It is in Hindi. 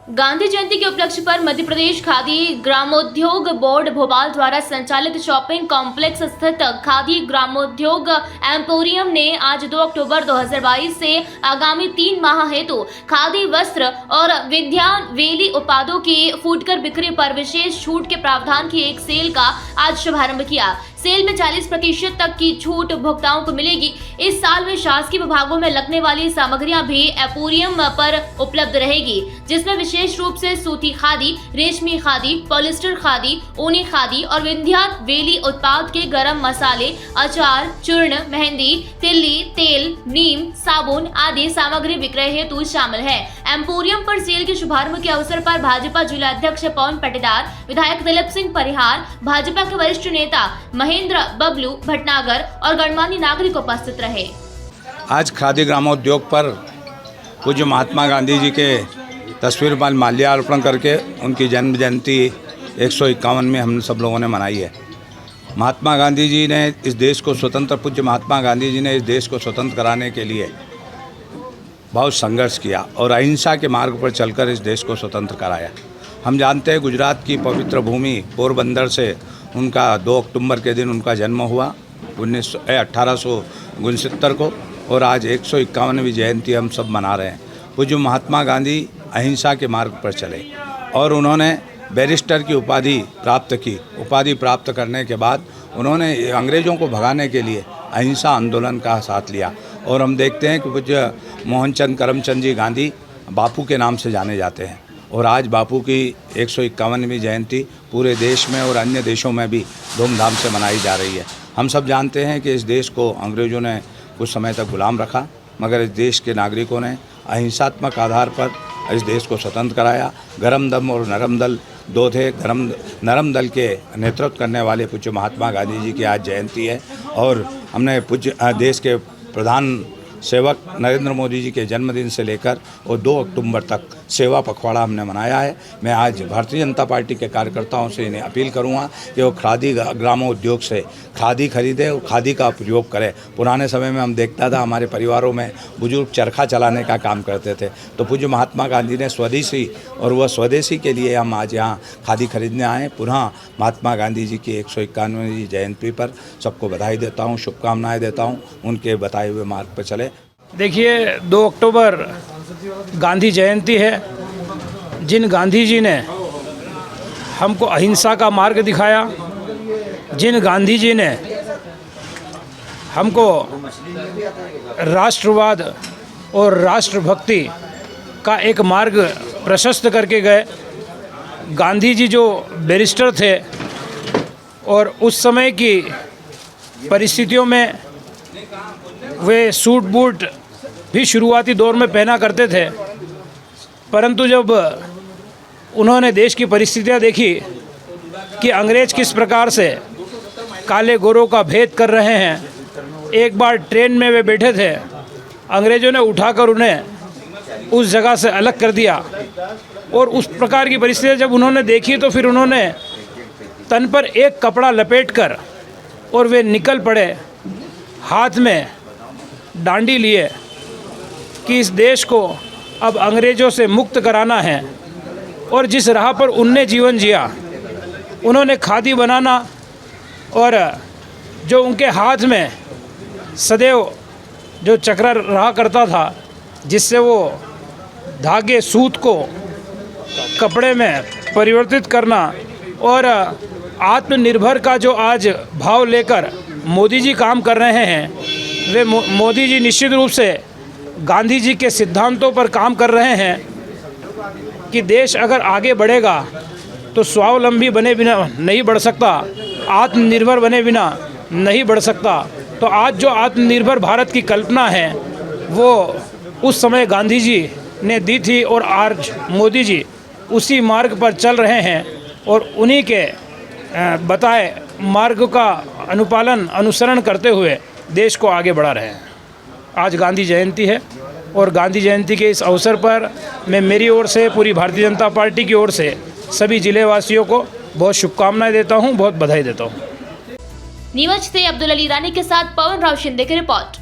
गांधी जयंती के उपलक्ष्य पर मध्य प्रदेश खादी ग्रामोद्योग बोर्ड भोपाल द्वारा संचालित शॉपिंग कॉम्प्लेक्स स्थित खादी ग्रामोद्योग एम्पोरियम ने आज 2 अक्टूबर 2022 से आगामी 3 माह हेतु खादी वस्त्र और विद्यावेली उत्पादों की फुटकर बिक्री पर विशेष छूट के प्रावधान की एक सेल का आज शुभारंभ किया। सेल में 40% तक की छूट उपभोक्ताओं को मिलेगी। इस साल में शासकीय विभागों में लगने वाली सामग्रियां भी एम्पोरियम पर उपलब्ध रहेगी, जिसमें विशेष रूप से सूती खादी, रेशमी खादी, पॉलिस्टर खादी, ऊनी खादी और विंध्यावेली उत्पाद के गरम मसाले, अचार, चूर्ण, मेहंदी, तिल्ली, तेल, नीम, साबुन आदि सामग्री विक्रय हेतु शामिल है। एम्पोरियम पर सेल के शुभारंभ के अवसर पर भाजपा जिला अध्यक्ष पवन पाटीदार, विधायक दिलीप सिंह परिहार, भाजपा के वरिष्ठ नेता महेंद्र बबलू भटनागर और गणमान्य नागरिक उपस्थित रहे। आज खादी ग्रामोद्योग पर पूज्य महात्मा गांधी जी के तस्वीर पर माल्यार्पण करके उनकी जन्म जयंती 151 में हम सब लोगों ने मनाई है। महात्मा गांधी जी ने इस देश को स्वतंत्र पूज्य महात्मा गांधी जी ने इस देश को स्वतंत्र कराने के लिए बहुत संघर्ष किया और अहिंसा के मार्ग पर चलकर इस देश को स्वतंत्र कराया। हम जानते हैं गुजरात की पवित्र भूमि पोरबंदर से उनका 2 अक्टूबर के दिन उनका जन्म हुआ 1869 को, और आज 151वीं जयंती हम सब मना रहे हैं। पूज्य महात्मा गांधी अहिंसा के मार्ग पर चले और उन्होंने बैरिस्टर की उपाधि प्राप्त की। उपाधि प्राप्त करने के बाद उन्होंने अंग्रेज़ों को भगाने के लिए अहिंसा आंदोलन का साथ लिया। और हम देखते हैं कि पूज्य मोहनचंद करमचंद जी गांधी बापू के नाम से जाने जाते हैं, और आज बापू की 151वीं जयंती पूरे देश में और अन्य देशों में भी धूमधाम से मनाई जा रही है। हम सब जानते हैं कि इस देश को अंग्रेज़ों ने कुछ समय तक गुलाम रखा, मगर इस देश के नागरिकों ने अहिंसात्मक आधार पर इस देश को स्वतंत्र कराया। गरम दल और नरम दल दो थे। नरम दल के नेतृत्व करने वाले पूज्य महात्मा गांधी जी की आज जयंती है, और हमने पूज्य देश के प्रधान सेवक नरेंद्र मोदी जी के जन्मदिन से लेकर और 2 अक्टूबर तक सेवा पखवाड़ा हमने मनाया है। मैं आज भारतीय जनता पार्टी के कार्यकर्ताओं से इन्हें अपील करूंगा कि वो खादी ग्रामोद्योग से खादी खरीदे और खादी का प्रयोग करें। पुराने समय में हम देखता था हमारे परिवारों में बुजुर्ग चरखा चलाने का काम करते थे, तो पूज्य महात्मा गांधी ने स्वदेशी और वह स्वदेशी के लिए हम आज यहाँ खादी खरीदने आए। पुनः महात्मा गांधी जी की 151वीं जयंती पर सबको बधाई देता हूँ, शुभकामनाएँ देता हूँ। उनके बताए हुए मार्ग पर चले। देखिए, 2 अक्टूबर गांधी जयंती है। जिन गांधी जी ने हमको अहिंसा का मार्ग दिखाया, जिन गांधी जी ने हमको राष्ट्रवाद और राष्ट्रभक्ति का एक मार्ग प्रशस्त करके गए। गांधी जी जो बैरिस्टर थे और उस समय की परिस्थितियों में वे सूट बूट भी शुरुआती दौर में पहना करते थे, परंतु जब उन्होंने देश की परिस्थितियां देखी कि अंग्रेज़ किस प्रकार से काले गोरों का भेद कर रहे हैं, एक बार ट्रेन में वे बैठे थे, अंग्रेज़ों ने उठाकर उन्हें उस जगह से अलग कर दिया। और उस प्रकार की परिस्थितियां जब उन्होंने देखी तो फिर उन्होंने तन पर एक कपड़ा लपेटकर और वे निकल पड़े, हाथ में डांडी लिए कि इस देश को अब अंग्रेज़ों से मुक्त कराना है। और जिस राह पर उनने जीवन जिया, उन्होंने खादी बनाना, और जो उनके हाथ में सदैव जो चक्र रहा करता था जिससे वो धागे सूत को कपड़े में परिवर्तित करना, और आत्मनिर्भर का जो आज भाव लेकर मोदी जी काम कर रहे हैं, वे मोदी जी निश्चित रूप से गांधी जी के सिद्धांतों पर काम कर रहे हैं कि देश अगर आगे बढ़ेगा तो स्वावलंबी बने बिना नहीं बढ़ सकता, आत्मनिर्भर बने बिना नहीं बढ़ सकता। तो आज जो आत्मनिर्भर भारत की कल्पना है वो उस समय गांधी जी ने दी थी, और आज मोदी जी उसी मार्ग पर चल रहे हैं और उन्हीं के बताए मार्ग का अनुसरण करते हुए देश को आगे बढ़ा रहे हैं। आज गांधी जयंती है, और गांधी जयंती के इस अवसर पर मैं मेरी ओर से, पूरी भारतीय जनता पार्टी की ओर से सभी जिलेवासियों को बहुत शुभकामनाएं देता हूं, बहुत बधाई देता हूं। नीमच से अब्दुल अली रानी के साथ पवन राव शिंदे की रिपोर्ट।